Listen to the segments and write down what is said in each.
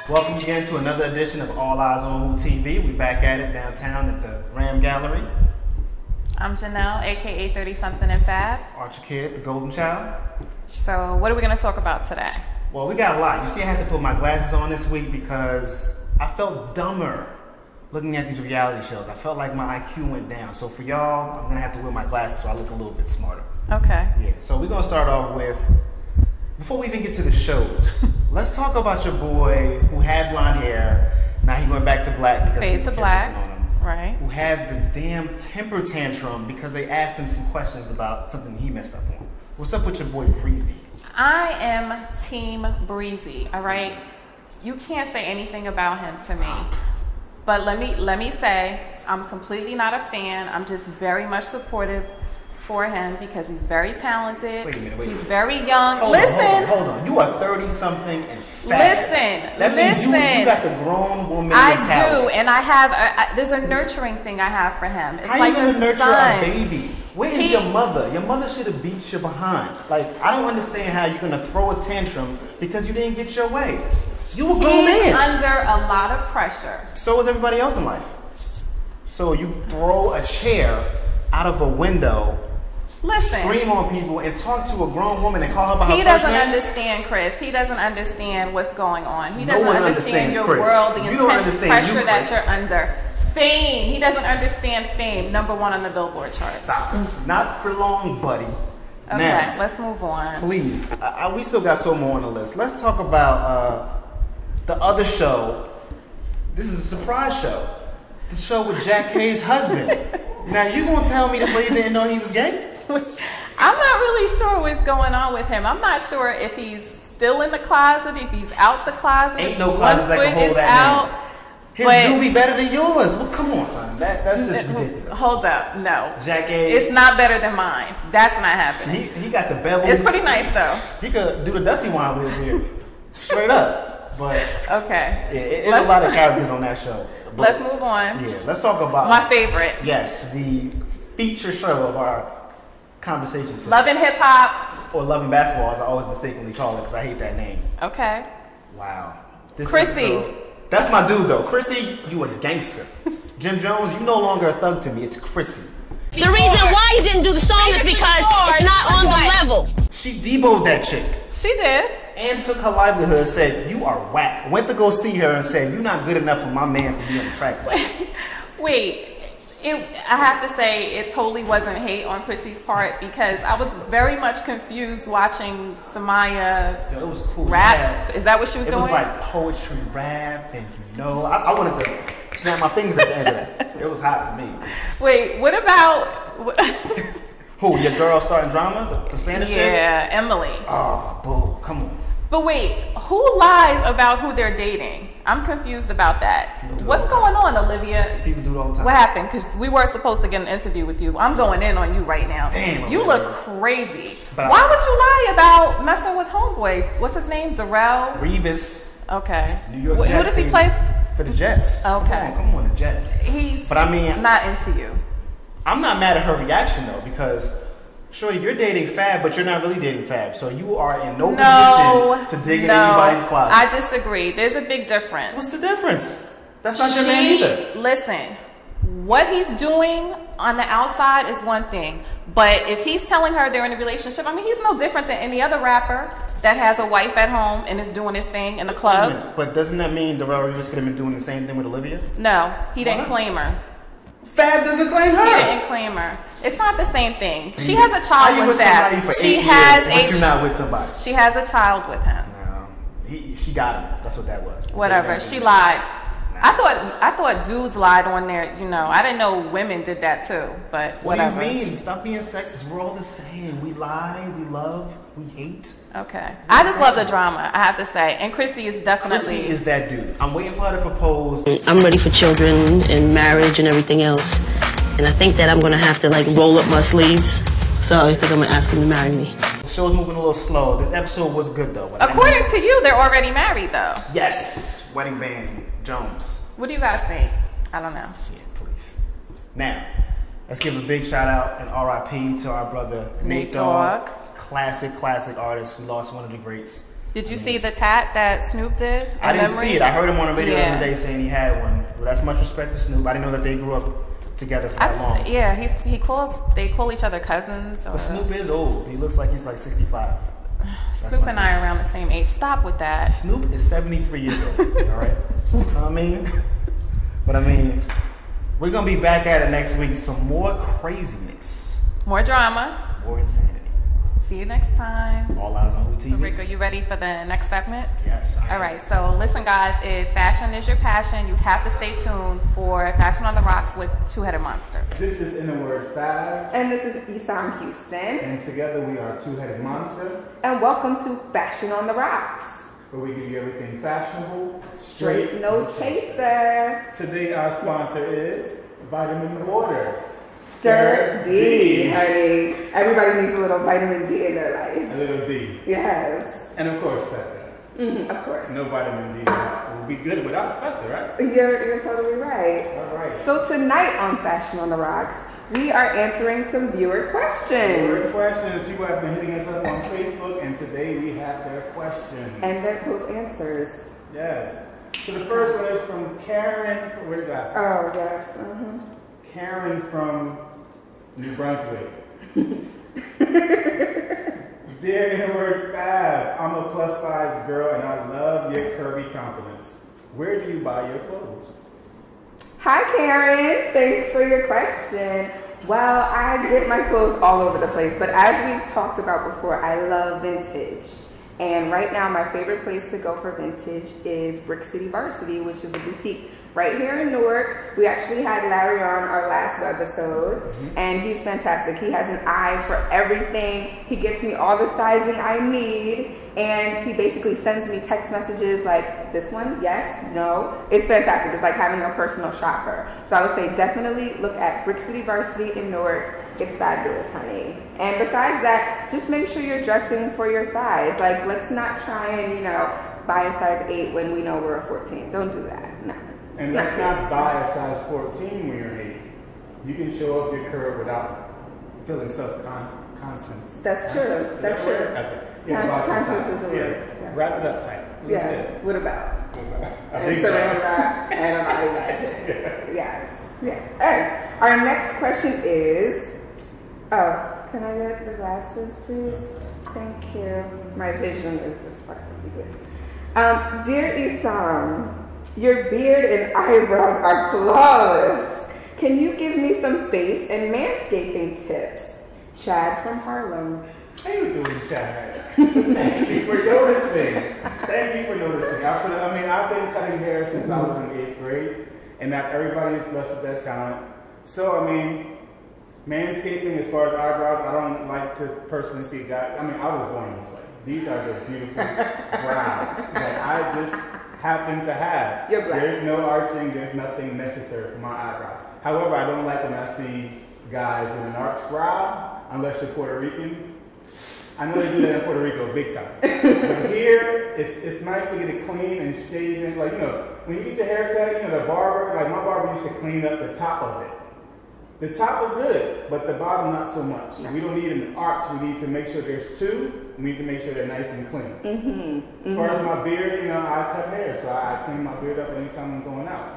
Welcome again to another edition of AllEyesOnWho TV. We're back at it downtown at the Ram Gallery. I'm Janelle, aka 30-something and Fab. Archer Kid, the Golden Child. So what are we going to talk about today? Well, we got a lot. You see, I had to put my glasses on this week because I felt dumber looking at these reality shows. I felt like my IQ went down. So for y'all, I'm going to have to wear my glasses so I look a little bit smarter. Okay. Yeah, so we're going to start off with, before we even get to the shows, let's talk about your boy who had blonde hair. Now he went back to black. Because fade to black, on him, right. Who had the damn temper tantrum because they asked him some questions about something he messed up on. What's up with your boy Breezy? I am Team Breezy, all right? You can't say anything about him to me. But let me say, I'm completely not a fan. I'm just very much supportive for him because he's very talented. Wait a minute. He's very young. Hold on. You are 30-something and fat. That means you got the grown woman mentality. I do, and I have, there's a nurturing thing I have for him. It's How like you gonna nurture son. a baby? Where is your mother? Your mother should have beat you behind. Like, I don't understand how you're gonna throw a tantrum because you didn't get your way. You a grown man. He's under a lot of pressure. So is everybody else in life. So you throw a chair out of a window, scream on people, and talk to a grown woman and call her by her first name? He doesn't understand, Chris. He doesn't understand what's going on. He doesn't understand your world, the intense pressure that you're under. Fame. He doesn't understand fame. #1 on the Billboard chart. Stop. Not for long, buddy. Okay, now, let's move on. Please. We still got some more on the list. Let's talk about the other show. This is a surprise show. The show with Jack K's husband. Now, you gonna tell me this lady didn't know he was gay? I'm not really sure what's going on with him. I'm not sure if he's still in the closet, if he's out the closet. Ain't no closet that can hold that man. His do be better than yours. Well, come on, son. That's just ridiculous. Hold up. No. Jack K. It's not better than mine. That's not happening. He got the bevel. It's pretty nice, though. He could do the Dutty wine with here. Straight up. But okay. Yeah, it's a lot of characters on that show. But let's move on. Yeah, let's talk about my favorite. Yes, the feature show of our conversation today. Love and Hip Hop. Or Love and Basketball, as I always mistakenly call it, because I hate that name. Okay. Wow. Chrissy. That's my dude, though. Chrissy, you a gangster. Jim Jones, you no longer a thug to me. It's Chrissy. The reason why you didn't do the song is because it's not on the level. She deboed that chick. She did. And took her livelihood, said, you are whack. Went to go see her and said, you're not good enough for my man to be on the track. Wait. I have to say, it totally wasn't hate on Chrissy's part because I was very much confused watching Samaya it was cool. rap. Is that what she was doing? It was like poetry rap, and I wanted to snap my fingers at the end of that. It was hot to me. Wait, what about... Who, your girl starting drama? The Spanish chick? Yeah, Emily. Oh, boo, come on. But wait, who lies about who they're dating? I'm confused about that. What's going on, Olivia? People do it all the time. What happened? Because we were supposed to get an interview with you. I'm going in on you right now. Damn. You look crazy. Why would you lie about messing with homeboy? What's his name? Darrell? Revis. Okay. New York Jets. Who does he play for? The Jets. Okay. Come on, the Jets. But I mean, not into you. I'm not mad at her reaction though, because Shorty, you're dating Fab, but you're not really dating Fab. So you are in no position to dig in anybody's closet. I disagree. There's a big difference. What's the difference? That's not your man either. Listen, what he's doing on the outside is one thing. But if he's telling her they're in a relationship, I mean, he's no different than any other rapper that has a wife at home and is doing his thing in the club. But doesn't that mean Darrell Revis could have been doing the same thing with Olivia? No, he didn't claim her. Fab doesn't claim her. He didn't claim her. It's not the same thing. She has a child with Fab. She has a. You're not with somebody. She has a child with him. No, she got him. That's what that was. Whatever. She lied. I thought dudes lied on there. I didn't know women did that too. But whatever. What do you mean? Stop being sexist. We're all the same. We lie. We love. We hate. Okay. I just love the drama, I have to say. And Chrissy is definitely... Chrissy is that dude. I'm waiting for her to propose. I'm ready for children and marriage and everything else. And I think that I'm going to have to roll up my sleeves. So I think I'm going to ask him to marry me. The show's moving a little slow. This episode was good though. According to you, they're already married though. Yes. Wedding band Jones. What do you guys think? I don't know. Yeah, please. Now, let's give a big shout out and RIP to our brother Nate Dogg. Classic artist. We lost one of the greats. Did you see the tat that Snoop did? I didn't see it. I heard him on a video the Yeah. other day saying he had one. Well, that's much respect to Snoop. I didn't know that they grew up together for that long. Yeah, they call each other cousins. Or, But Snoop is old. He looks like he's like 65. Snoop and I are around the same age. Stop with that. Snoop is 73 years old. All right. I mean, but I mean, we're gonna be back at it next week. Some more craziness, More drama. more insanity. See you next time. All Eyes on Who TV. So Rick, are you ready for the next segment? Yes. All right, so listen guys, if fashion is your passion, you have to stay tuned for Fashion on the Rocks with Two-Headed Monster. This is In the Word 5. And this is Isam Houston. And together we are Two-Headed Monster, And welcome to Fashion on the Rocks. where we give you everything fashionable, Straight, no chaser. Today our sponsor is Vitamin Water. Stir D, honey. Everybody needs a little vitamin D in their A life. little D. Yes. And of course, Spectre. Of course. No vitamin D will be good without Spectre, right? You're totally right. All right. So tonight on Fashion on the Rocks, we are answering some viewer questions. Your questions. People have been hitting us up on Facebook, and today we have their questions. And those answers. Yes. So the first one is from Karen. Where are the glasses? Oh, yes. Karen from New Brunswick. Dear In the Word Fab, I'm a plus size girl and I love your curvy confidence. Where do you buy your clothes? Hi, Karen. Thanks for your question. Well, I get my clothes all over the place, but as we've talked about before, I love vintage. And right now, my favorite place to go for vintage is Brick City Varsity, which is a boutique right here in Newark. We actually had Larry on our last webisode, and he's fantastic. He has an eye for everything. He gets me all the sizing I need, and he basically sends me text messages like, this one, yes, no. It's fantastic. It's like having a personal shopper. So I would say definitely look at Brick City Varsity in Newark. It's fabulous, honey. And besides that, just make sure you're dressing for your size. Like, let's not try and, buy a size 8 when we know we're a 14. Don't do that. No. And let's not buy a size 14 when you're 8. You can show up your curve without feeling self-conscious. That's true. That's true. Okay. Yeah, Conscious is a word. Yeah. Wrap it up tight. Let's Yes. do it. What about? A And big saran bag. wrap and a body bag. Yes. Yes. Hey, our next question is, can I get the glasses, please? Thank you. My vision is just fucking good. Dear Isam, your beard and eyebrows are flawless. Can you give me some face and manscaping tips? Chad from Harlem. How you doing, Chad? Thank you for noticing. Thank you for noticing. I've been cutting hair since I was in 8th grade, and not everybody is blessed with that talent. So, manscaping as far as eyebrows, I don't like to personally see guys. I was born this way. These are just beautiful brows that I just happen to have. You're blessed. There's no arching, there's nothing necessary for my eyebrows. However, I don't like when I see guys with an arched brow, unless you're Puerto Rican. I know they do that in Puerto Rico big time. But here, it's nice to get it clean and shaven. Like, when you get your hair cut, the barber, like my barber used to clean up the top of it. The top is good, but the bottom not so much. We don't need an arch. We need to make sure there's two. We need to make sure they're nice and clean. As far as my beard, I cut hair, so I clean my beard up anytime I'm going out.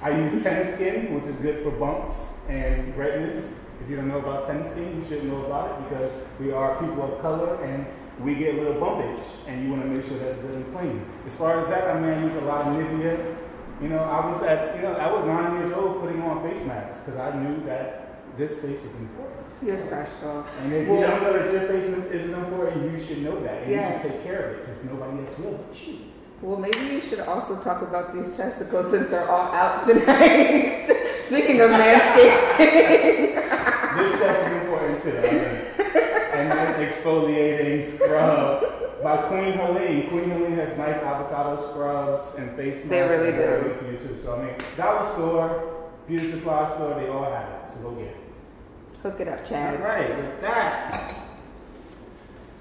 I use tennis skin, which is good for bumps and redness. If you don't know about tennis skin, you should know about it because we are people of color and we get a little bumpage, and you want to make sure that's good and clean. As far as that, I use a lot of Nivea. I was 9 years old putting on face masks because I knew that this face was important. You're special. And if you don't know that your face isn't important, you should know that. And you should take care of it because nobody else will but you. Well, maybe you should also talk about these chesticles since they're all out tonight. Speaking of manscaping. This chest is important too. And nice exfoliating scrub by Queen Helene. Queen Helene has nice avocado scrubs and face masks. They really that are do. good for you too. So dollar store, beauty supply store, they all have it. So go get it. Hook it up, Chad. All right, with that.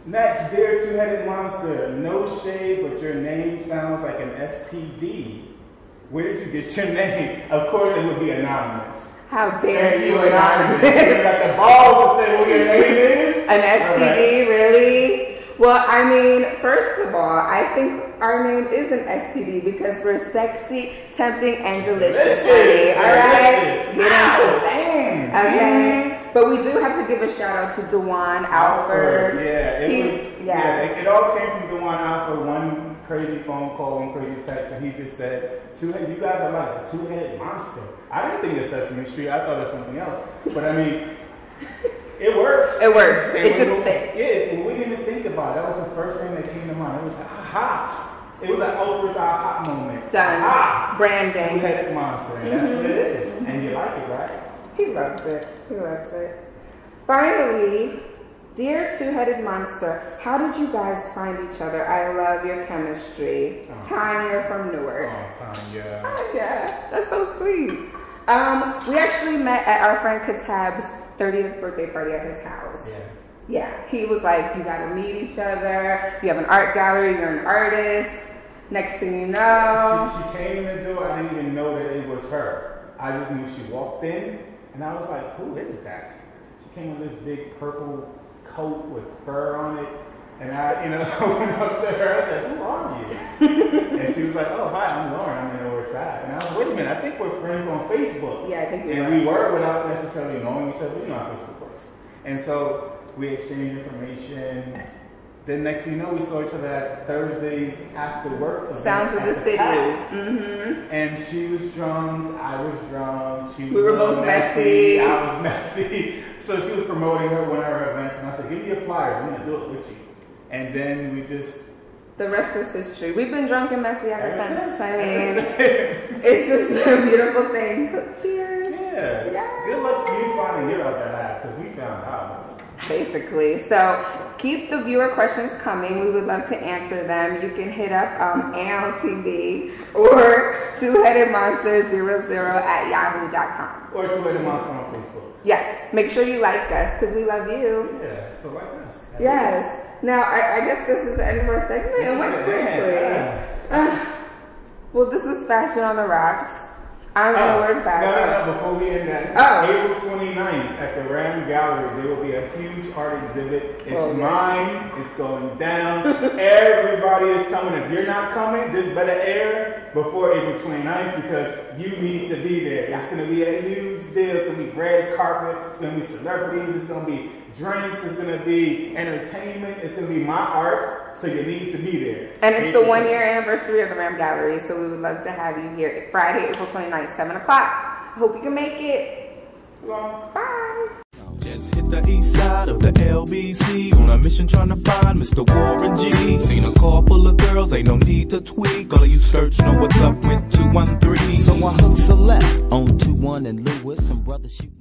Next, dear Two-Headed Monster, no shade, but your name sounds like an STD. Where did you get your name? Of course, it would be anonymous. How dare you, anonymous. anonymous? You got the balls to say what your name is? An STD, really? Well, I mean, first of all, I think our name is an STD because we're sexy, tempting, and delicious. Honey. All right? Get into things. Okay? But we do have to give a shout out to Dewan Alford. Yeah, it all came from Dewan Alford. One crazy phone call, one crazy text, and he just said, you guys are like a two-headed monster. I didn't think it's Sesame Street. I thought it was something else. But I mean, it works. It works. It just fits. Yeah, we didn't even think about it. That was the first thing that came to mind. It was like, aha. It was like Oprah's aha moment. Done. Aha. Branding. Two-headed monster. And that's what it is. And you like it, right? He loves it. He loves it. Finally, dear two-headed monster, how did you guys find each other? I love your chemistry. Tanya from Newark. Oh, Tanya. Tanya. That's so sweet. We actually met at our friend Katab's 30th birthday party at his house. Yeah, he was like, you gotta meet each other. You have an art gallery, you're an artist. Next thing you know. She came in the door, I didn't even know that it was her. I just knew she walked in, and I was like, who is that? She came in this big purple coat with fur on it. And I went up to her, I said, who are you? And she was like, oh, hi, I'm Lauren, I'm in Lower Drive. And I was like, wait a minute, I think we're friends on Facebook. Yeah, I think we were. And we were without necessarily knowing each other. You know how Facebook works. And so we exchanged information. Then next thing you know, we saw each other at Thursdays after work. Sounds of the City. And she was drunk, I was drunk. We were both messy. I was messy. So she was promoting one of her events, and I said, give me your flyers, I'm going to do it with you. And then we just... The rest is history. We've been drunk and messy ever since. I mean, it's just been a beautiful thing. So cheers. Yeah. Good luck to you finding your other half, because we found ours. Basically. So keep the viewer questions coming. We would love to answer them. You can hit up AEOW TV or twoheadedmonster00@yahoo.com. Or Two-Headed Monster on Facebook. Yes. Make sure you like us because we love you. Yeah. So like us. Yes. Now, I guess this is the end of our segment. It went quickly. Well, this is Fashion on the Rocks. I'm going to word fashion. No, before we end that. April 29th at the Ram Gallery, there will be a huge art exhibit. It's mine. It's going down. Everybody is coming. If you're not coming, this better air before April 29th because you need to be there. It's going to be a huge deal. It's going to be red carpet. It's going to be celebrities. It's going to be drinks. It's going to be entertainment. It's going to be my art. So you need to be there. And it's the 1-year anniversary of the Ram Gallery, so we would love to have you here Friday, April 29th, 7 o'clock. Hope you can make it. Bye. Just hit the east side of the LBC on a mission trying to find Mr. Warren G. Seen a car full of girls, ain't no need to tweak. All of you search know what's up with 213. So I hooked celeb on 21 and Lewis, some brothers shoot.